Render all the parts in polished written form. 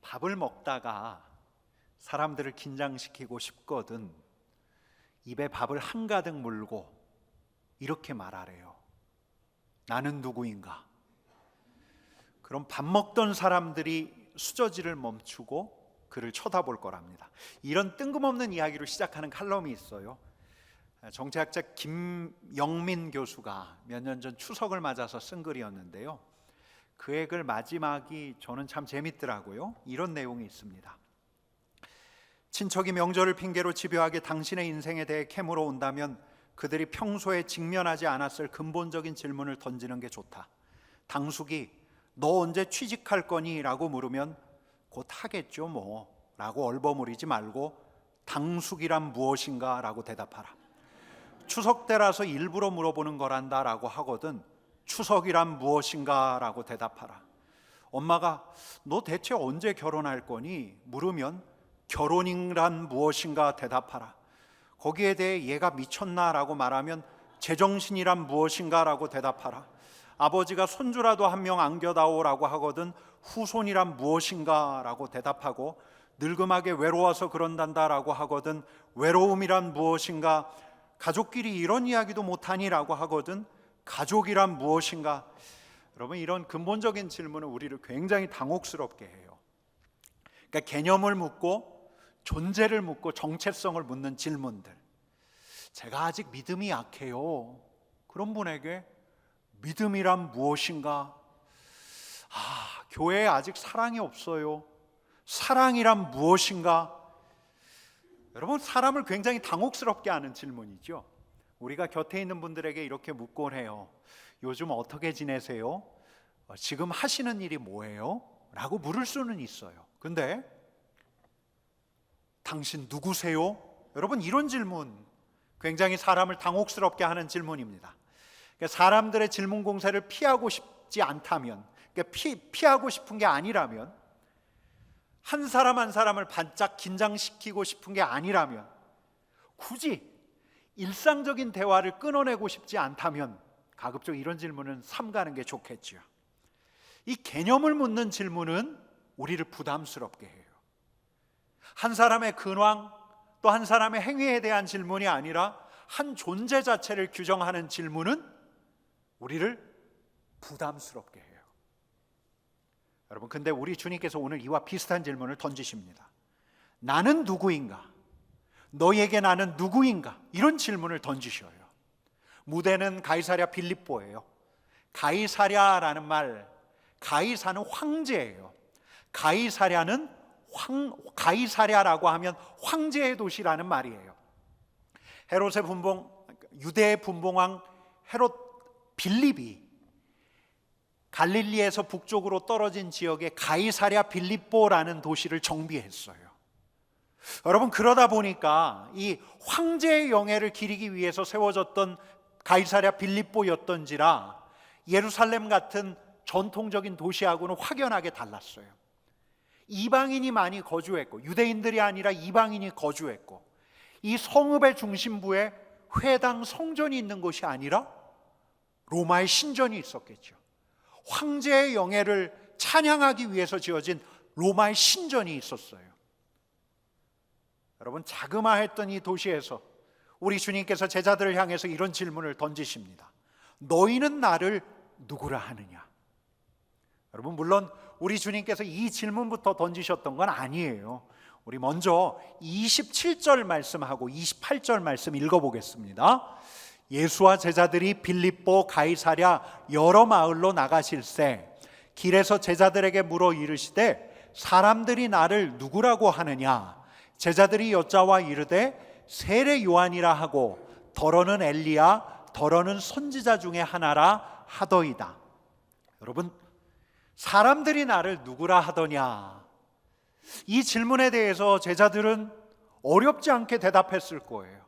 밥을 먹다가 사람들을 긴장시키고 싶거든 입에 밥을 한가득 물고 이렇게 말하래요. 나는 누구인가? 그럼 밥 먹던 사람들이 수저질을 멈추고 그를 쳐다볼 거랍니다. 이런 뜬금없는 이야기로 시작하는 칼럼이 있어요. 정치학자 김영민 교수가 몇 년 전 추석을 맞아서 쓴 글이었는데요. 그의 글 마지막이 저는 참 재밌더라고요. 이런 내용이 있습니다. 친척이 명절을 핑계로 집요하게 당신의 인생에 대해 캐물어 온다면 그들이 평소에 직면하지 않았을 근본적인 질문을 던지는 게 좋다. 당숙이 너 언제 취직할 거니? 라고 물으면 곧 하겠죠 뭐 라고 얼버무리지 말고 당숙이란 무엇인가? 라고 대답하라. 추석 때라서 일부러 물어보는 거란다 라고 하거든 추석이란 무엇인가? 라고 대답하라. 엄마가 너 대체 언제 결혼할 거니? 물으면 결혼이란 무엇인가? 대답하라. 거기에 대해 얘가 미쳤나? 라고 말하면 제정신이란 무엇인가? 라고 대답하라. 아버지가 손주라도 한 명 안겨다오 라고 하거든 후손이란 무엇인가? 라고 대답하고 늙음하게 외로워서 그런단다 라고 하거든 외로움이란 무엇인가? 가족끼리 이런 이야기도 못하니? 라고 하거든 가족이란 무엇인가? 여러분, 이런 근본적인 질문은 우리를 굉장히 당혹스럽게 해요. 그러니까 개념을 묻고 존재를 묻고 정체성을 묻는 질문들. 제가 아직 믿음이 약해요. 그런 분에게 믿음이란 무엇인가? 교회에 아직 사랑이 없어요. 사랑이란 무엇인가? 여러분, 사람을 굉장히 당혹스럽게 하는 질문이죠. 우리가 곁에 있는 분들에게 이렇게 묻곤 해요. 요즘 어떻게 지내세요? 지금 하시는 일이 뭐예요? 라고 물을 수는 있어요. 근데 당신 누구세요? 여러분, 이런 질문 굉장히 사람을 당혹스럽게 하는 질문입니다. 그러니까 사람들의 질문 공세를 피하고 싶지 않다면, 그러니까 피하고 싶은 게 아니라면, 한 사람 한 사람을 반짝 긴장시키고 싶은 게 아니라면, 굳이 일상적인 대화를 끊어내고 싶지 않다면 가급적 이런 질문은 삼가는 게 좋겠죠. 이 개념을 묻는 질문은 우리를 부담스럽게 해요. 한 사람의 근황 또 한 사람의 행위에 대한 질문이 아니라 한 존재 자체를 규정하는 질문은 우리를 부담스럽게 해요. 여러분, 근데 우리 주님께서 오늘 이와 비슷한 질문을 던지십니다. 나는 누구인가? 너에게 나는 누구인가? 이런 질문을 던지셔요. 무대는 가이사랴 빌립보예요. 가이사랴라는 말, 가이사는 황제예요. 가이사랴라고 하면 황제의 도시라는 말이에요. 헤롯의 유대의 분봉왕 헤롯 빌립이 갈릴리에서 북쪽으로 떨어진 지역에 가이사랴 빌립보라는 도시를 정비했어요. 여러분, 그러다 보니까 이 황제의 영예를 기리기 위해서 세워졌던 가이사랴 빌립보였던지라 예루살렘 같은 전통적인 도시하고는 확연하게 달랐어요. 이방인이 많이 거주했고, 유대인들이 아니라 이방인이 거주했고, 이 성읍의 중심부에 회당 성전이 있는 것이 아니라 로마의 신전이 있었겠죠. 황제의 영예를 찬양하기 위해서 지어진 로마의 신전이 있었어요. 여러분, 자그마했던 이 도시에서 우리 주님께서 제자들을 향해서 이런 질문을 던지십니다. 너희는 나를 누구라 하느냐? 여러분, 물론 우리 주님께서 이 질문부터 던지셨던 건 아니에요. 우리 먼저 27절 말씀하고 28절 말씀 읽어보겠습니다. 예수와 제자들이 빌립보 가이사랴 여러 마을로 나가실새 길에서 제자들에게 물어 이르시되 사람들이 나를 누구라고 하느냐? 제자들이 여짜와 이르되 세례 요한이라 하고 더러는 엘리야 더러는 선지자 중에 하나라 하더이다. 여러분, 사람들이 나를 누구라 하더냐? 이 질문에 대해서 제자들은 어렵지 않게 대답했을 거예요.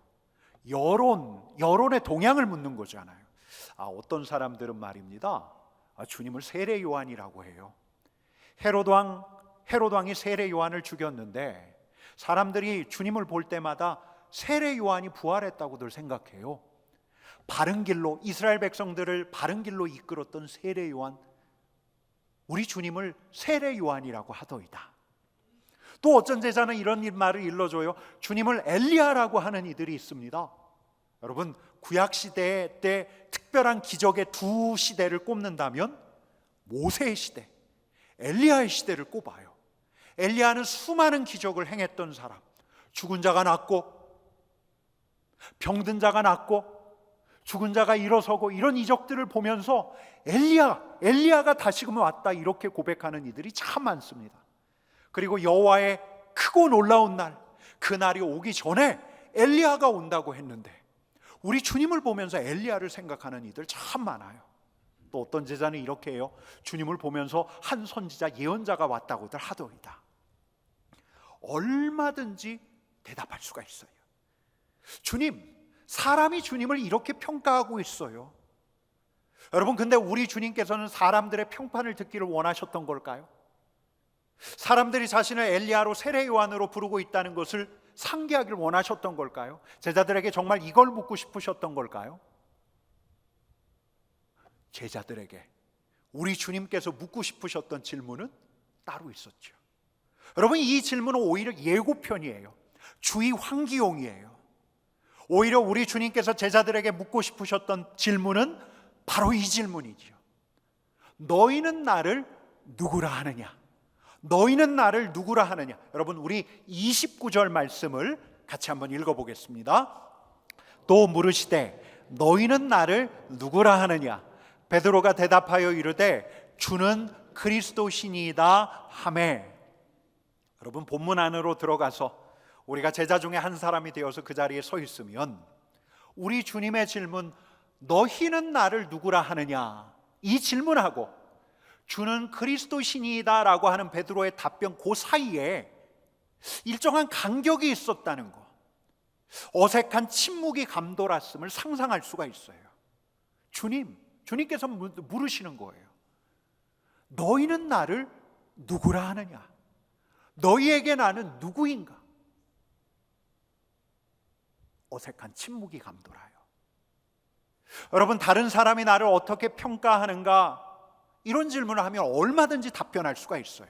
여론의 동향을 묻는 거잖아요. 어떤 사람들은 말입니다. 주님을 세례 요한이라고 해요. 헤롯 왕이 세례 요한을 죽였는데 사람들이 주님을 볼 때마다 세례 요한이 부활했다고들 생각해요. 바른 길로, 이스라엘 백성들을 바른 길로 이끌었던 세례 요한, 우리 주님을 세례 요한이라고 하더이다. 또 어떤 제자는 이런 말을 일러줘요. 주님을 엘리야라고 하는 이들이 있습니다. 여러분, 구약시대 때 특별한 기적의 두 시대를 꼽는다면 모세의 시대, 엘리야의 시대를 꼽아요. 엘리야는 수많은 기적을 행했던 사람, 죽은 자가 낫고 병든 자가 낫고 죽은 자가 일어서고 이런 이적들을 보면서 엘리야가 다시금 왔다 이렇게 고백하는 이들이 참 많습니다. 그리고 여호와의 크고 놀라운 날, 그 날이 오기 전에 엘리야가 온다고 했는데 우리 주님을 보면서 엘리야를 생각하는 이들 참 많아요. 또 어떤 제자는 이렇게 해요. 주님을 보면서 한 선지자 예언자가 왔다고들 하더이다. 얼마든지 대답할 수가 있어요. 사람이 주님을 이렇게 평가하고 있어요. 여러분, 근데 우리 주님께서는 사람들의 평판을 듣기를 원하셨던 걸까요? 사람들이 자신을 엘리야로 세례 요한으로 부르고 있다는 것을 상기하기를 원하셨던 걸까요? 제자들에게 정말 이걸 묻고 싶으셨던 걸까요? 제자들에게 우리 주님께서 묻고 싶으셨던 질문은 따로 있었죠. 여러분, 이 질문은 오히려 예고편이에요. 주의 환기용이에요. 오히려 우리 주님께서 제자들에게 묻고 싶으셨던 질문은 바로 이 질문이죠. 너희는 나를 누구라 하느냐? 너희는 나를 누구라 하느냐? 여러분, 우리 29절 말씀을 같이 한번 읽어보겠습니다. 또 물으시되 너희는 나를 누구라 하느냐? 베드로가 대답하여 이르되 주는 그리스도시니이다 하매. 여러분, 본문 안으로 들어가서 우리가 제자 중에 한 사람이 되어서 그 자리에 서 있으면 우리 주님의 질문, 너희는 나를 누구라 하느냐? 이 질문하고 주는 그리스도시니이다 라고 하는 베드로의 답변, 그 사이에 일정한 간격이 있었다는 것, 어색한 침묵이 감돌았음을 상상할 수가 있어요. 주님께서 물으시는 거예요. 너희는 나를 누구라 하느냐? 너희에게 나는 누구인가? 어색한 침묵이 감돌아요. 여러분, 다른 사람이 나를 어떻게 평가하는가? 이런 질문을 하면 얼마든지 답변할 수가 있어요.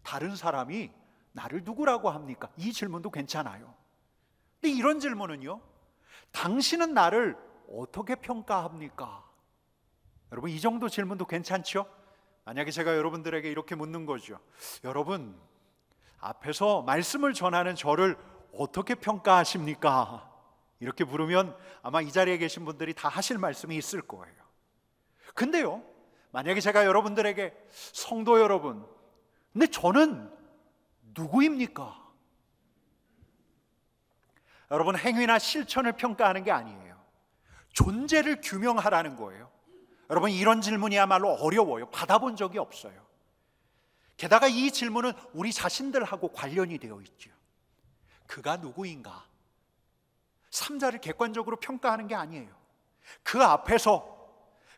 다른 사람이 나를 누구라고 합니까? 이 질문도 괜찮아요. 근데 이런 질문은요, 당신은 나를 어떻게 평가합니까? 여러분, 이 정도 질문도 괜찮죠? 만약에 제가 여러분들에게 이렇게 묻는 거죠. 여러분, 앞에서 말씀을 전하는 저를 어떻게 평가하십니까? 이렇게 물으면 아마 이 자리에 계신 분들이 다 하실 말씀이 있을 거예요. 근데요, 만약에 제가 여러분들에게 성도 여러분, 근데 저는 누구입니까? 여러분, 행위나 실천을 평가하는 게 아니에요. 존재를 규명하라는 거예요. 여러분, 이런 질문이야말로 어려워요. 받아본 적이 없어요. 게다가 이 질문은 우리 자신들하고 관련이 되어 있죠. 그가 누구인가? 삼자를 객관적으로 평가하는 게 아니에요. 그 앞에서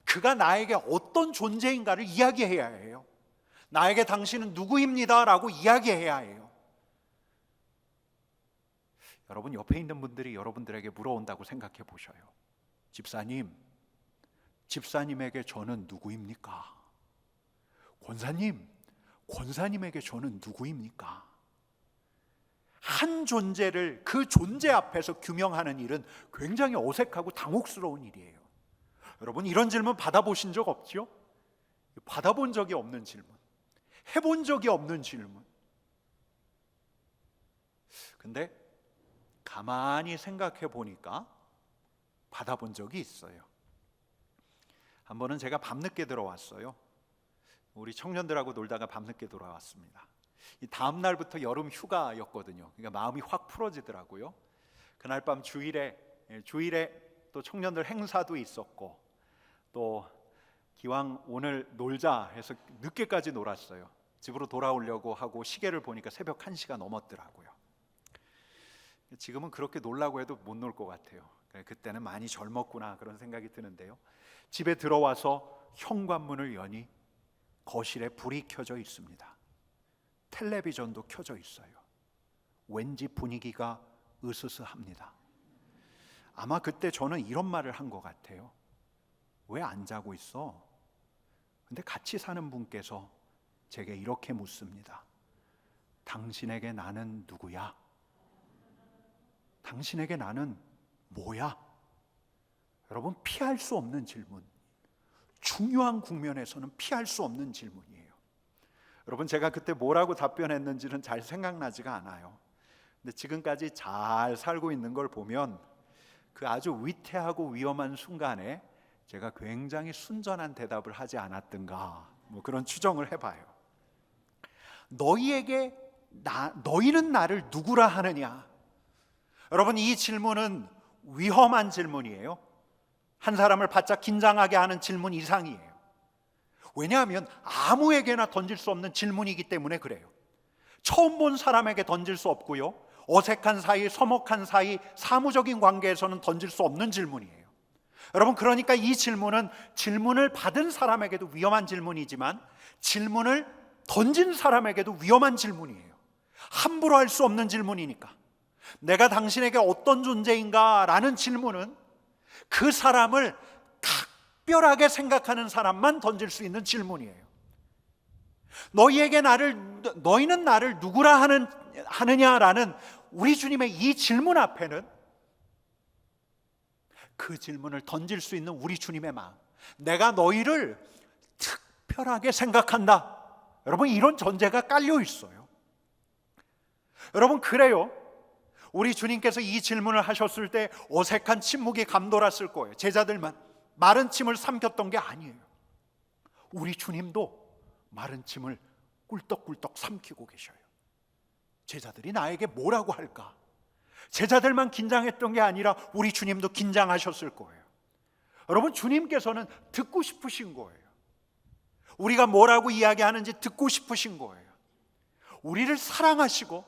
그가 나에게 어떤 존재인가를 이야기해야 해요. 나에게 당신은 누구입니다 라고 이야기해야 해요. 여러분, 옆에 있는 분들이 여러분들에게 물어온다고 생각해 보셔요. 집사님에게 저는 누구입니까? 권사님에게 저는 누구입니까? 한 존재를 그 존재 앞에서 규명하는 일은 굉장히 어색하고 당혹스러운 일이에요. 여러분, 이런 질문 받아보신 적 없죠? 받아본 적이 없는 질문, 해본 적이 없는 질문. 근데 가만히 생각해 보니까 받아본 적이 있어요. 한 번은 제가 밤늦게 들어왔어요. 우리 청년들하고 놀다가 밤늦게 돌아왔습니다. 이 다음 날부터 여름 휴가였거든요. 그러니까 마음이 확 풀어지더라고요. 그날 밤 주일에 또 청년들 행사도 있었고, 또 기왕 오늘 놀자 해서 늦게까지 놀았어요. 집으로 돌아오려고 하고 시계를 보니까 새벽 1시가 넘었더라고요. 지금은 그렇게 놀라고 해도 못 놀 것 같아요. 그때는 많이 젊었구나 그런 생각이 드는데요. 집에 들어와서 현관문을 여니 거실에 불이 켜져 있습니다. 텔레비전도 켜져 있어요. 왠지 분위기가 으스스합니다. 아마 그때 저는 이런 말을 한 것 같아요. 왜 안 자고 있어? 근데 같이 사는 분께서 제게 이렇게 묻습니다. 당신에게 나는 누구야? 당신에게 나는 뭐야? 여러분, 피할 수 없는 질문, 중요한 국면에서는 피할 수 없는 질문이에요. 여러분, 제가 그때 뭐라고 답변했는지는 잘 생각나지가 않아요. 근데 지금까지 잘 살고 있는 걸 보면 그 아주 위태하고 위험한 순간에 제가 굉장히 순전한 대답을 하지 않았던가, 그런 추정을 해봐요. 너희는 나를 누구라 하느냐? 여러분, 이 질문은 위험한 질문이에요. 한 사람을 바짝 긴장하게 하는 질문 이상이에요. 왜냐하면 아무에게나 던질 수 없는 질문이기 때문에 그래요. 처음 본 사람에게 던질 수 없고요, 어색한 사이, 서먹한 사이, 사무적인 관계에서는 던질 수 없는 질문이에요. 여러분, 그러니까 이 질문은 질문을 받은 사람에게도 위험한 질문이지만 질문을 던진 사람에게도 위험한 질문이에요. 함부로 할 수 없는 질문이니까. 내가 당신에게 어떤 존재인가? 라는 질문은 그 사람을 각별하게 생각하는 사람만 던질 수 있는 질문이에요. 너희는 나를 누구라 하느냐라는 우리 주님의 이 질문 앞에는 그 질문을 던질 수 있는 우리 주님의 마음, 내가 너희를 특별하게 생각한다, 여러분, 이런 전제가 깔려 있어요. 여러분, 그래요. 우리 주님께서 이 질문을 하셨을 때 어색한 침묵이 감돌았을 거예요. 제자들만 마른 침을 삼켰던 게 아니에요. 우리 주님도 마른 침을 꿀떡꿀떡 삼키고 계셔요. 제자들이 나에게 뭐라고 할까? 제자들만 긴장했던 게 아니라 우리 주님도 긴장하셨을 거예요. 여러분, 주님께서는 듣고 싶으신 거예요. 우리가 뭐라고 이야기하는지 듣고 싶으신 거예요. 우리를 사랑하시고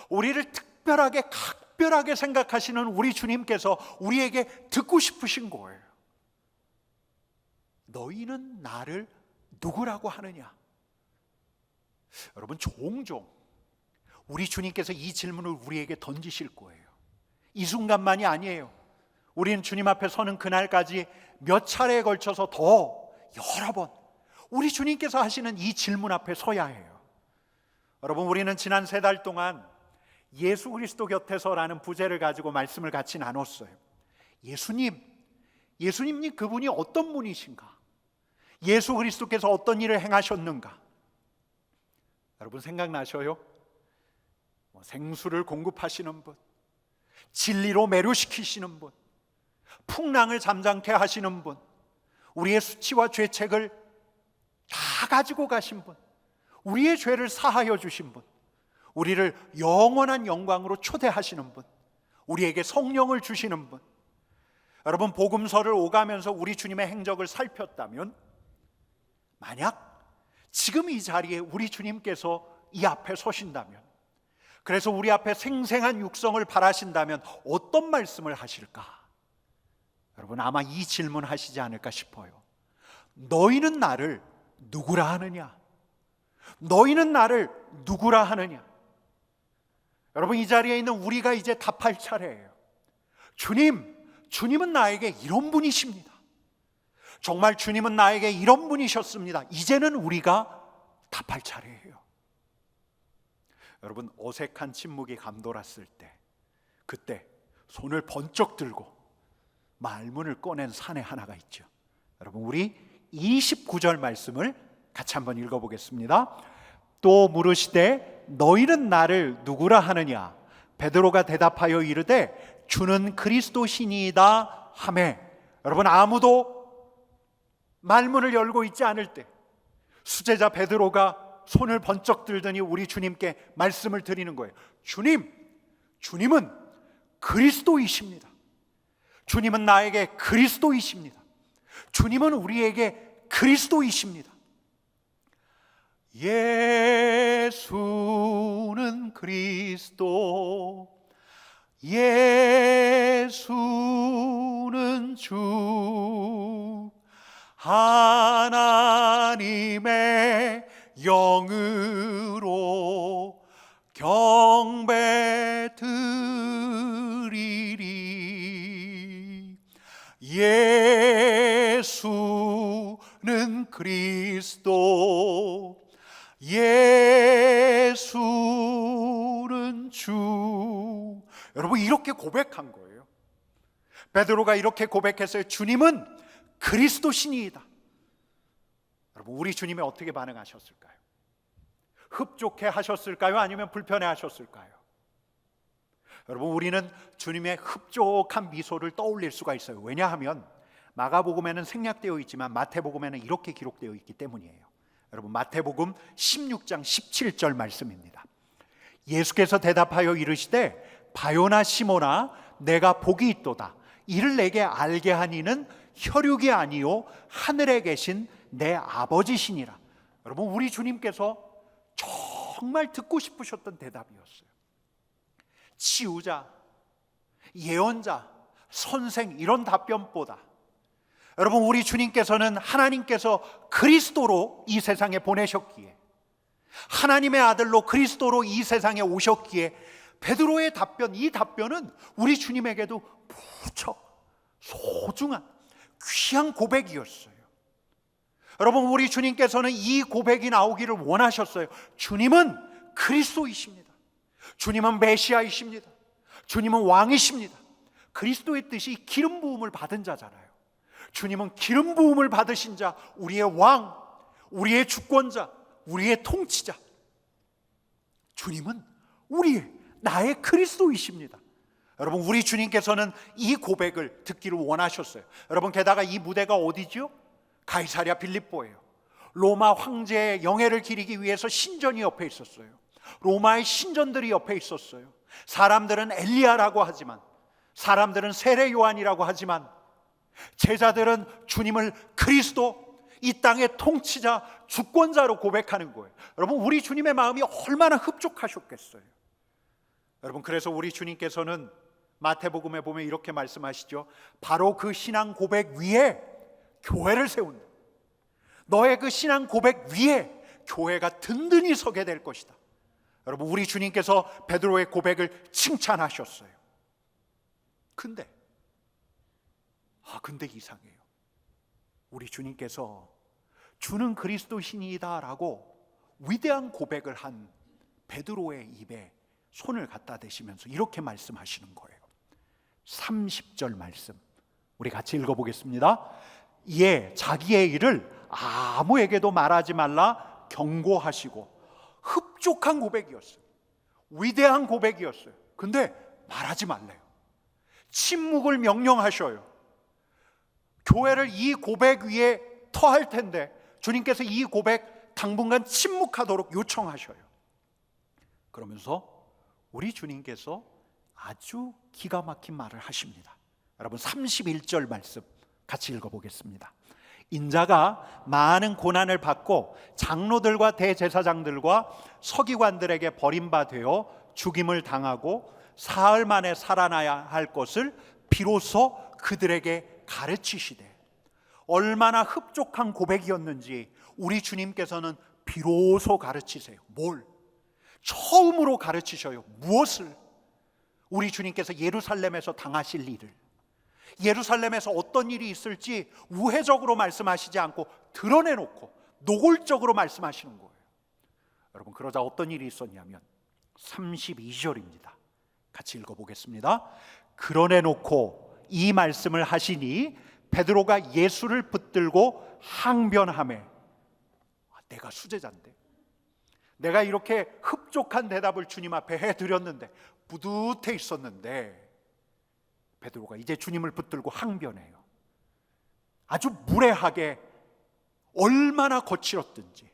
우리를 특별하게 각별하게 생각하시는 우리 주님께서 우리에게 듣고 싶으신 거예요. 너희는 나를 누구라고 하느냐? 여러분, 종종 우리 주님께서 이 질문을 우리에게 던지실 거예요. 이 순간만이 아니에요. 우리는 주님 앞에 서는 그날까지 몇 차례에 걸쳐서 더 여러 번 우리 주님께서 하시는 이 질문 앞에 서야 해요. 여러분, 우리는 지난 3달 동안 예수 그리스도 곁에서라는 부제를 가지고 말씀을 같이 나눴어요. 예수님이 그분이 어떤 분이신가? 예수 그리스도께서 어떤 일을 행하셨는가? 여러분, 생각나셔요? 생수를 공급하시는 분, 진리로 매료시키시는 분, 풍랑을 잠잠케 하시는 분, 우리의 수치와 죄책을 다 가지고 가신 분, 우리의 죄를 사하여 주신 분, 우리를 영원한 영광으로 초대하시는 분, 우리에게 성령을 주시는 분. 여러분, 복음서를 오가면서 우리 주님의 행적을 살폈다면, 만약 지금 이 자리에 우리 주님께서 이 앞에 서신다면, 그래서 우리 앞에 생생한 육성을 바라신다면 어떤 말씀을 하실까? 여러분, 아마 이 질문 하시지 않을까 싶어요. 너희는 나를 누구라 하느냐? 너희는 나를 누구라 하느냐? 여러분, 이 자리에 있는 우리가 이제 답할 차례예요. 주님은 나에게 이런 분이십니다. 정말 주님은 나에게 이런 분이셨습니다. 이제는 우리가 답할 차례예요. 여러분, 어색한 침묵이 감돌았을 때, 그때 손을 번쩍 들고 말문을 꺼낸 사내 하나가 있죠. 여러분, 우리 29절 말씀을 같이 한번 읽어보겠습니다. 또 물으시되 너희는 나를 누구라 하느냐? 베드로가 대답하여 이르되 주는 그리스도시니이다 하매. 여러분, 아무도 말문을 열고 있지 않을 때 수제자 베드로가 손을 번쩍 들더니 우리 주님께 말씀을 드리는 거예요. 주님은 그리스도이십니다. 주님은 나에게 그리스도이십니다. 주님은 우리에게 그리스도이십니다. 예수는 그리스도, 예수는 주, 하나님의 영으로 경배드리리. 예수는 그리스도, 예수는 주. 여러분 이렇게 고백한 거예요. 베드로가 이렇게 고백했어요. 주님은 그리스도시니이다. 여러분 우리 주님이 어떻게 반응하셨을까요? 흡족해 하셨을까요? 아니면 불편해 하셨을까요? 여러분 우리는 주님의 흡족한 미소를 떠올릴 수가 있어요. 왜냐하면 마가복음에는 생략되어 있지만 마태복음에는 이렇게 기록되어 있기 때문이에요. 여러분 마태복음 16장 17절 말씀입니다. 예수께서 대답하여 이르시되 바요나 시모나 내가 복이 있도다. 이를 내게 알게 하니는 혈육이 아니요 하늘에 계신 내 아버지시니라. 여러분 우리 주님께서 정말 듣고 싶으셨던 대답이었어요. 치유자, 예언자, 선생 이런 답변보다 여러분 우리 주님께서는 하나님께서 그리스도로 이 세상에 보내셨기에, 하나님의 아들로 그리스도로 이 세상에 오셨기에 베드로의 답변, 이 답변은 우리 주님에게도 무척 소중한 귀한 고백이었어요. 여러분 우리 주님께서는 이 고백이 나오기를 원하셨어요. 주님은 그리스도이십니다. 주님은 메시아이십니다. 주님은 왕이십니다. 그리스도의 뜻이 기름 부음을 받은 자잖아요. 주님은 기름 부음을 받으신 자, 우리의 왕, 우리의 주권자, 우리의 통치자. 주님은 나의 그리스도이십니다. 여러분 우리 주님께서는 이 고백을 듣기를 원하셨어요. 여러분 게다가 이 무대가 어디죠? 가이사랴 빌립보예요. 로마 황제의 영예를 기리기 위해서 신전이 옆에 있었어요. 로마의 신전들이 옆에 있었어요. 사람들은 엘리야라고 하지만, 사람들은 세례 요한이라고 하지만, 제자들은 주님을 그리스도, 이 땅의 통치자, 주권자로 고백하는 거예요. 여러분 우리 주님의 마음이 얼마나 흡족하셨겠어요. 여러분 그래서 우리 주님께서는 마태복음에 보면 이렇게 말씀하시죠. 바로 그 신앙 고백 위에 교회를 세운다. 너의 그 신앙 고백 위에 교회가 든든히 서게 될 것이다. 여러분 우리 주님께서 베드로의 고백을 칭찬하셨어요. 근데 이상해요. 우리 주님께서 주는 그리스도시니이다 라고 위대한 고백을 한 베드로의 입에 손을 갖다 대시면서 이렇게 말씀하시는 거예요. 30절 말씀 우리 같이 읽어보겠습니다. 이에 자기의 일을 아무에게도 말하지 말라 경고하시고, 흡족한 고백이었어요. 위대한 고백이었어요. 근데 말하지 말래요. 침묵을 명령하셔요. 교회를 이 고백 위에 터할 텐데 주님께서 이 고백 당분간 침묵하도록 요청하셔요. 그러면서 우리 주님께서 아주 기가 막힌 말을 하십니다. 여러분 31절 말씀 같이 읽어보겠습니다. 인자가 많은 고난을 받고 장로들과 대제사장들과 서기관들에게 버림받아 죽임을 당하고 사흘 만에 살아나야 할 것을 비로소 그들에게 가르치시되, 얼마나 흡족한 고백이었는지 우리 주님께서는 비로소 가르치세요. 뭘? 처음으로 가르치셔요. 무엇을? 우리 주님께서 예루살렘에서 당하실 일을, 예루살렘에서 어떤 일이 있을지 우회적으로 말씀하시지 않고 드러내놓고 노골적으로 말씀하시는 거예요. 여러분 그러자 어떤 일이 있었냐면 32절입니다. 같이 읽어보겠습니다. 그러내놓고 이 말씀을 하시니 베드로가 예수를 붙들고 항변하매, 내가 수제자인데, 내가 이렇게 흡족한 대답을 주님 앞에 해드렸는데, 뿌듯해 있었는데, 베드로가 이제 주님을 붙들고 항변해요. 아주 무례하게 얼마나 거칠었든지.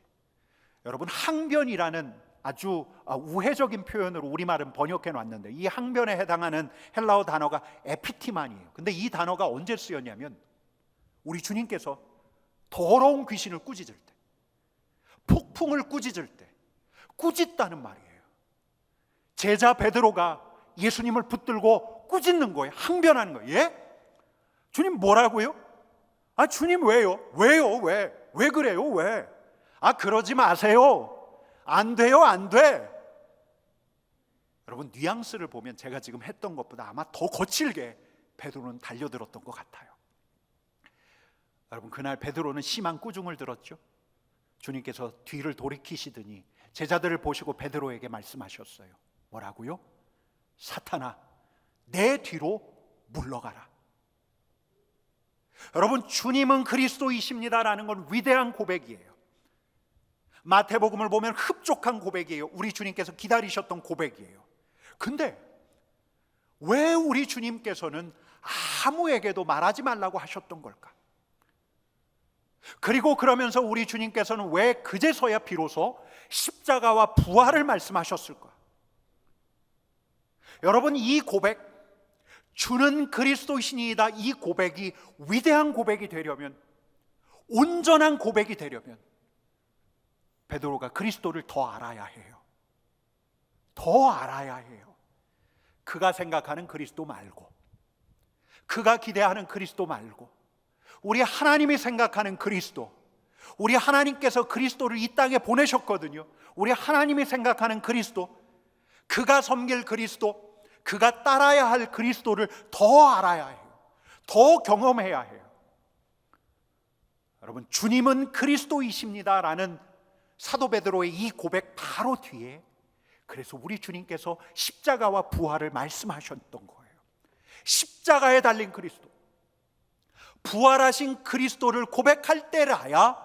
여러분 항변이라는 아주 우회적인 표현으로 우리말은 번역해 놨는데, 이 항변에 해당하는 헬라어 단어가 에피티만이에요. 근데 이 단어가 언제 쓰였냐면 우리 주님께서 더러운 귀신을 꾸짖을 때, 폭풍을 꾸짖을 때 꾸짖다는 말이에요. 제자 베드로가 예수님을 붙들고 꾸짖는 거예요. 항변하는 거예요. 예? 주님 뭐라고요? 주님 왜요? 왜 그래요? 왜? 그러지 마세요. 안 돼요, 안 돼. 여러분 뉘앙스를 보면 제가 지금 했던 것보다 아마 더 거칠게 베드로는 달려들었던 것 같아요. 여러분 그날 베드로는 심한 꾸중을 들었죠. 주님께서 뒤를 돌이키시더니 제자들을 보시고 베드로에게 말씀하셨어요. 뭐라고요? 사탄아, 내 뒤로 물러가라. 여러분, 주님은 그리스도이십니다라는 건 위대한 고백이에요. 마태복음을 보면 흡족한 고백이에요. 우리 주님께서 기다리셨던 고백이에요. 근데 왜 우리 주님께서는 아무에게도 말하지 말라고 하셨던 걸까? 그리고 그러면서 우리 주님께서는 왜 그제서야 비로소 십자가와 부활을 말씀하셨을까? 여러분, 이 고백, 주는 그리스도이시니이다, 이 고백이 위대한 고백이 되려면, 온전한 고백이 되려면 베드로가 그리스도를 더 알아야 해요. 더 알아야 해요. 그가 생각하는 그리스도 말고, 그가 기대하는 그리스도 말고, 우리 하나님이 생각하는 그리스도, 우리 하나님께서 그리스도를 이 땅에 보내셨거든요. 우리 하나님이 생각하는 그리스도, 그가 섬길 그리스도, 그가 따라야 할 그리스도를 더 알아야 해요. 더 경험해야 해요. 여러분, 주님은 그리스도이십니다라는 사도 베드로의 이 고백 바로 뒤에, 그래서 우리 주님께서 십자가와 부활을 말씀하셨던 거예요. 십자가에 달린 그리스도, 부활하신 그리스도를 고백할 때라야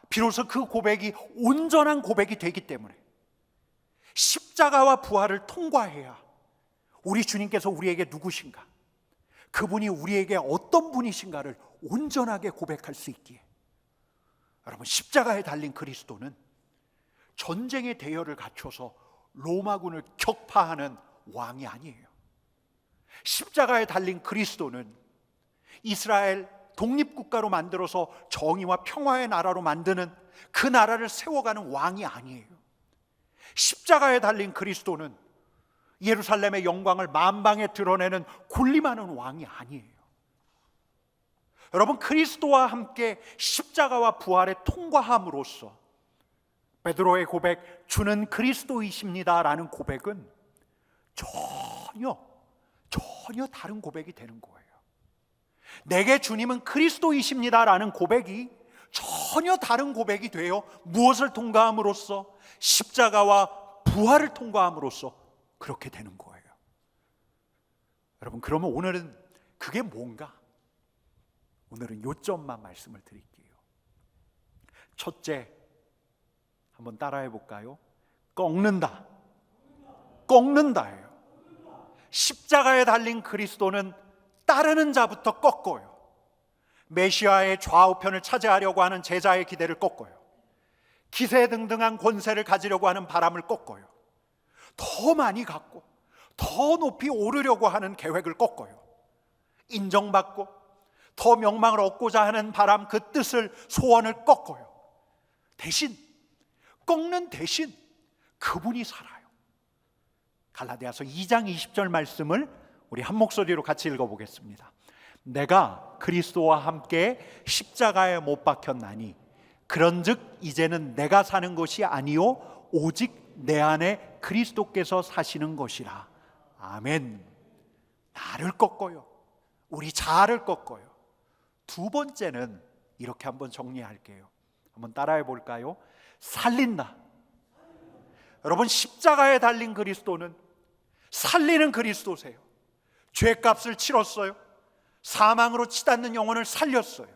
비로소 그 고백이 온전한 고백이 되기 때문에, 십자가와 부활을 통과해야 우리 주님께서 우리에게 누구신가, 그분이 우리에게 어떤 분이신가를 온전하게 고백할 수 있기에, 여러분, 십자가에 달린 그리스도는 전쟁의 대열을 갖춰서 로마군을 격파하는 왕이 아니에요. 십자가에 달린 그리스도는 이스라엘 독립국가로 만들어서 정의와 평화의 나라로 만드는 그 나라를 세워가는 왕이 아니에요. 십자가에 달린 그리스도는 예루살렘의 영광을 만방에 드러내는 군림하는 왕이 아니에요. 여러분, 그리스도와 함께 십자가와 부활에 통과함으로써 베드로의 고백, 주는 그리스도이십니다라는 고백은 전혀 다른 고백이 되는 거예요. 내게 주님은 그리스도이십니다라는 고백이 전혀 다른 고백이 돼요. 무엇을 통과함으로써? 십자가와 부활을 통과함으로써 그렇게 되는 거예요. 여러분, 그러면 오늘은 그게 뭔가? 오늘은 요점만 말씀을 드릴게요. 첫째, 한번 따라해 볼까요? 꺾는다. 꺾는다예요. 십자가에 달린 그리스도는 따르는 자부터 꺾어요. 메시아의 좌우편을 차지하려고 하는 제자의 기대를 꺾어요. 기세등등한 권세를 가지려고 하는 바람을 꺾어요. 더 많이 갖고 더 높이 오르려고 하는 계획을 꺾어요. 인정받고 더 명망을 얻고자 하는 바람, 그 뜻을, 소원을 꺾어요. 대신, 꺾는 대신 그분이 살아요. 갈라디아서 2장 20절 말씀을 우리 한 목소리로 같이 읽어보겠습니다. 내가 그리스도와 함께 십자가에 못 박혔나니 그런즉 이제는 내가 사는 것이 아니요 오직 내 안에 그리스도께서 사시는 것이라. 아멘. 나를 꺾어요. 우리 자아를 꺾어요. 두 번째는 이렇게 한번 정리할게요. 한번 따라해 볼까요? 살린다. 여러분, 십자가에 달린 그리스도는 살리는 그리스도세요. 죄값을 치렀어요. 사망으로 치닫는 영혼을 살렸어요.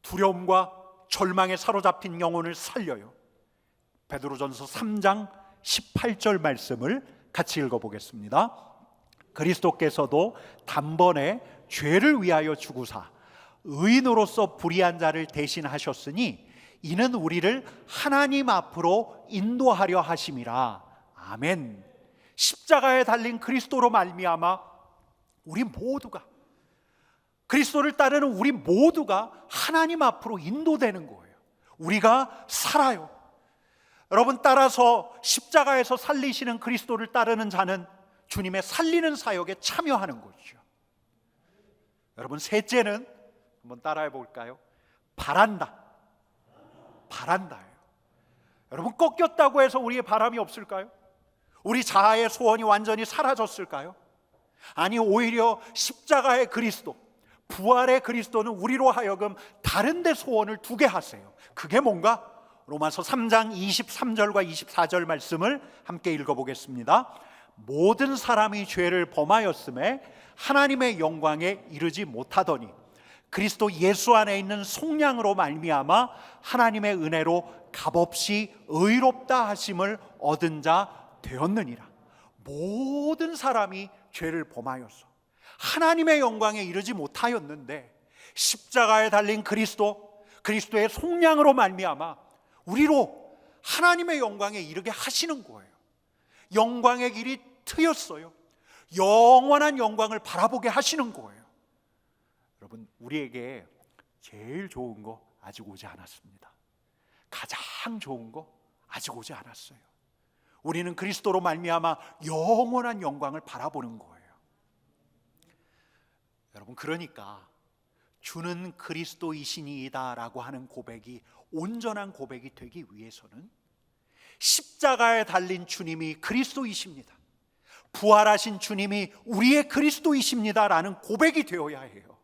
두려움과 절망에 사로잡힌 영혼을 살려요. 베드로전서 3장 18절 말씀을 같이 읽어보겠습니다. 그리스도께서도 단번에 죄를 위하여 죽으사 의인으로서 불의한 자를 대신하셨으니 이는 우리를 하나님 앞으로 인도하려 하심이라. 아멘. 십자가에 달린 그리스도로 말미암아 우리 모두가, 그리스도를 따르는 우리 모두가 하나님 앞으로 인도되는 거예요. 우리가 살아요. 여러분, 따라서 십자가에서 살리시는 그리스도를 따르는 자는 주님의 살리는 사역에 참여하는 거죠. 여러분, 셋째는 한번 따라해 볼까요? 바란다. 바란다예요. 여러분, 꺾였다고 해서 우리의 바람이 없을까요? 우리 자아의 소원이 완전히 사라졌을까요? 아니, 오히려 십자가의 그리스도, 부활의 그리스도는 우리로 하여금 다른 데 소원을 두게 하세요. 그게 뭔가? 로마서 3장 23절과 24절 말씀을 함께 읽어보겠습니다. 모든 사람이 죄를 범하였음에 하나님의 영광에 이르지 못하더니 그리스도 예수 안에 있는 속량으로 말미암아 하나님의 은혜로 값없이 의롭다 하심을 얻은 자 되었느니라. 모든 사람이 죄를 범하여서 하나님의 영광에 이르지 못하였는데 십자가에 달린 그리스도의 속량으로 말미암아 우리로 하나님의 영광에 이르게 하시는 거예요. 영광의 길이 트였어요. 영원한 영광을 바라보게 하시는 거예요. 여러분, 우리에게 제일 좋은 거 아직 오지 않았습니다. 가장 좋은 거 아직 오지 않았어요. 우리는 그리스도로 말미암아 영원한 영광을 바라보는 거예요. 여러분, 그러니까 주는 그리스도이시니이다 라고 하는 고백이 온전한 고백이 되기 위해서는 십자가에 달린 주님이 그리스도이십니다, 부활하신 주님이 우리의 그리스도이십니다 라는 고백이 되어야 해요.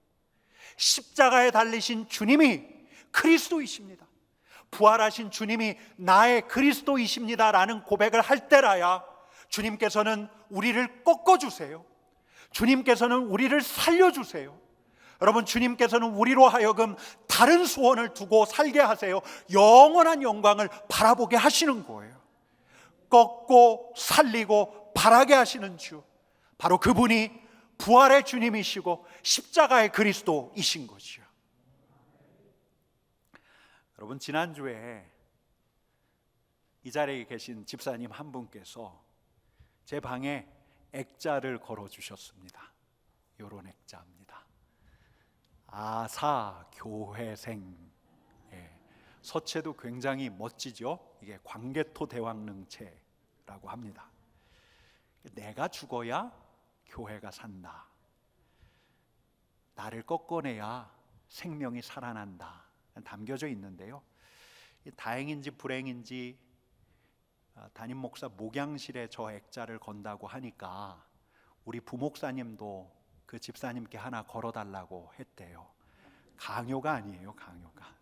십자가에 달리신 주님이 그리스도이십니다, 부활하신 주님이 나의 그리스도이십니다 라는 고백을 할 때라야 주님께서는 우리를 꺾어주세요. 주님께서는 우리를 살려주세요. 여러분, 주님께서는 우리로 하여금 다른 소원을 두고 살게 하세요. 영원한 영광을 바라보게 하시는 거예요. 꺾고 살리고 바라게 하시는 주, 바로 그분이 부활의 주님이시고 십자가의 그리스도이신 거죠. 여러분, 지난주에 이 자리에 계신 집사님 한 분께서 제 방에 액자를 걸어주셨습니다. 요런 액자입니다. 아사교회생. 서체도 굉장히 멋지죠. 이게 광개토 대왕릉체라고 합니다. 내가 죽어야 교회가 산다. 나를 꺾어내야 생명이 살아난다 담겨져 있는데요, 다행인지 불행인지 담임 목사 목양실에 저 액자를 건다고 하니까 우리 부목사님도 그 집사님께 하나 걸어달라고 했대요. 강요가 아니에요, 강요가.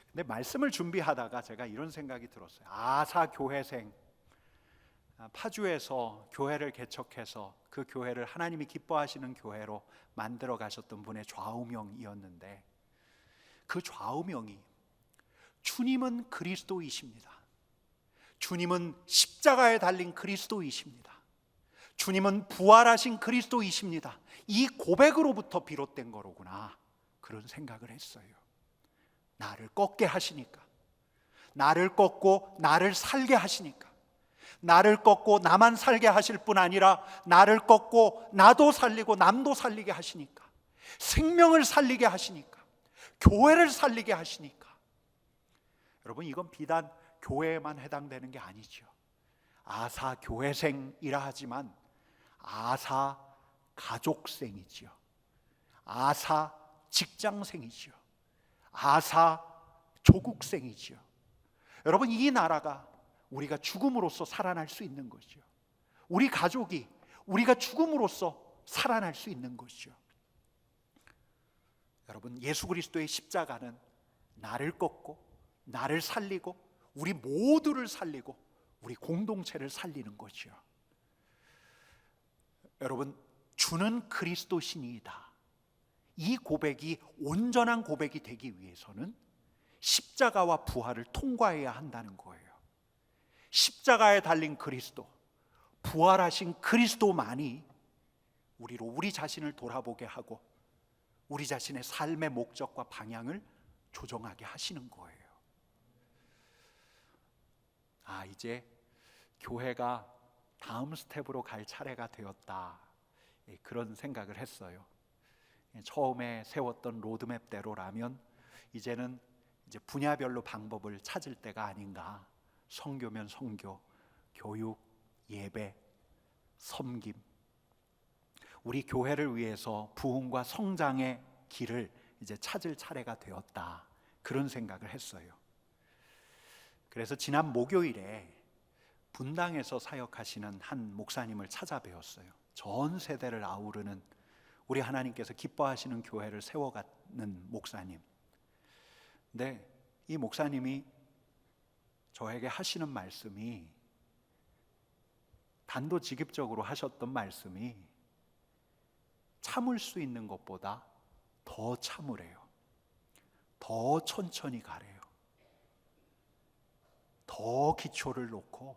근데 말씀을 준비하다가 제가 이런 생각이 들었어요. 아사교회생, 파주에서 교회를 개척해서 그 교회를 하나님이 기뻐하시는 교회로 만들어 가셨던 분의 좌우명이었는데, 그 좌우명이 주님은 그리스도이십니다, 주님은 십자가에 달린 그리스도이십니다, 주님은 부활하신 그리스도이십니다, 이 고백으로부터 비롯된 거로구나, 그런 생각을 했어요. 나를 꺾게 하시니까, 나를 꺾고 나를 살게 하시니까, 나를 꺾고 나만 살게 하실 뿐 아니라 나를 꺾고 나도 살리고 남도 살리게 하시니까, 생명을 살리게 하시니까, 교회를 살리게 하시니까. 여러분, 이건 비단 교회에만 해당되는 게 아니죠. 아사 교회생이라 하지만 아사 가족생이지요, 아사 직장생이지요, 아사 조국생이지요. 여러분, 이 나라가 우리가 죽음으로써 살아날 수 있는 것이죠. 우리 가족이 우리가 죽음으로써 살아날 수 있는 것이죠. 여러분, 예수 그리스도의 십자가는 나를 꺾고 나를 살리고 우리 모두를 살리고 우리 공동체를 살리는 것이요. 여러분, 주는 그리스도시니이다, 이 고백이 온전한 고백이 되기 위해서는 십자가와 부활을 통과해야 한다는 거예요. 십자가에 달린 그리스도, 부활하신 그리스도만이 우리로 우리 자신을 돌아보게 하고 우리 자신의 삶의 목적과 방향을 조정하게 하시는 거예요. 이제 교회가 다음 스텝으로 갈 차례가 되었다, 그런 생각을 했어요. 처음에 세웠던 로드맵대로라면 이제는 이제 분야별로 방법을 찾을 때가 아닌가. 선교면 선교, 교육, 예배, 섬김, 우리 교회를 위해서 부흥과 성장의 길을 이제 찾을 차례가 되었다, 그런 생각을 했어요. 그래서 지난 목요일에 분당에서 사역하시는 한 목사님을 찾아뵈었어요. 전 세대를 아우르는, 우리 하나님께서 기뻐하시는 교회를 세워가는 목사님. 근데 이 목사님이 저에게 하시는 말씀이 단도직입적으로 하셨던 말씀이 참을 수 있는 것보다 더 참으래요. 더 천천히 가래요. 더 기초를 놓고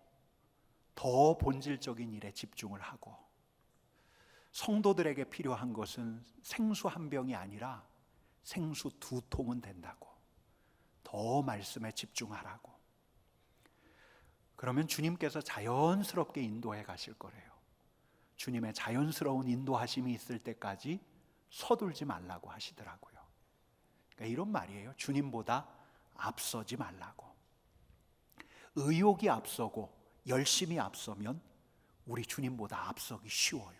더 본질적인 일에 집중을 하고, 성도들에게 필요한 것은 생수 한 병이 아니라 생수 2통은 된다고. 더 말씀에 집중하라고. 그러면 주님께서 자연스럽게 인도해 가실 거래요. 주님의 자연스러운 인도하심이 있을 때까지 서둘지 말라고 하시더라고요. 그러니까 이런 말이에요. 주님보다 앞서지 말라고. 의욕이 앞서고 열심이 앞서면 우리 주님보다 앞서기 쉬워요.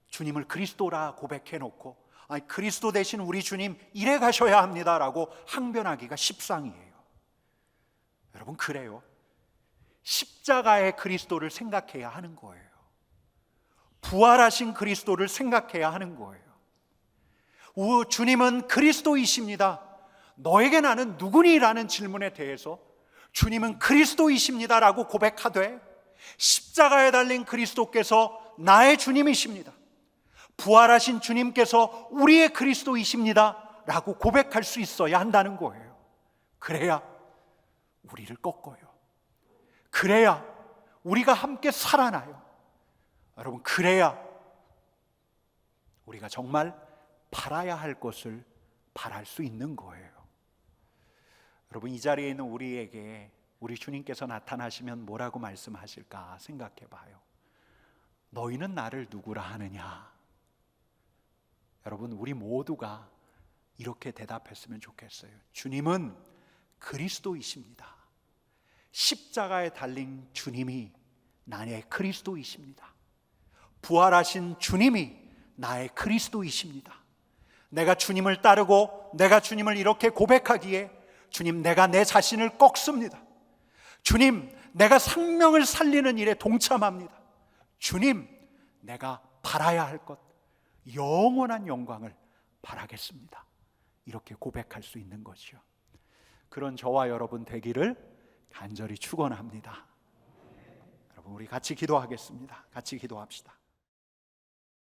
주님을 그리스도라 고백해놓고 아니, 그리스도 대신 우리 주님 이래 가셔야 합니다라고 항변하기가 십상이에요. 여러분, 그래요. 십자가의 그리스도를 생각해야 하는 거예요. 부활하신 그리스도를 생각해야 하는 거예요. 주님은 그리스도이십니다. 너에게 나는 누구니? 라는 질문에 대해서 주님은 그리스도이십니다라고 고백하되, 십자가에 달린 그리스도께서 나의 주님이십니다. 부활하신 주님께서 우리의 그리스도이십니다 라고 고백할 수 있어야 한다는 거예요. 그래야 우리를 꺾어요. 그래야 우리가 함께 살아나요. 여러분, 그래야 우리가 정말 바라야 할 것을 바랄 수 있는 거예요. 여러분, 이 자리에 있는 우리에게 우리 주님께서 나타나시면 뭐라고 말씀하실까 생각해 봐요. 너희는 나를 누구라 하느냐? 여러분, 우리 모두가 이렇게 대답했으면 좋겠어요. 주님은 그리스도이십니다. 십자가에 달린 주님이 나의 그리스도이십니다. 부활하신 주님이 나의 그리스도이십니다. 내가 주님을 따르고 내가 주님을 이렇게 고백하기에 주님, 내가 내 자신을 꺾습니다. 주님, 내가 생명을 살리는 일에 동참합니다. 주님, 내가 바라야 할 것, 영원한 영광을 바라겠습니다. 이렇게 고백할 수 있는 거죠. 그런 저와 여러분 되기를 간절히 축원합니다. 여러분, 우리 같이 기도하겠습니다. 같이 기도합시다.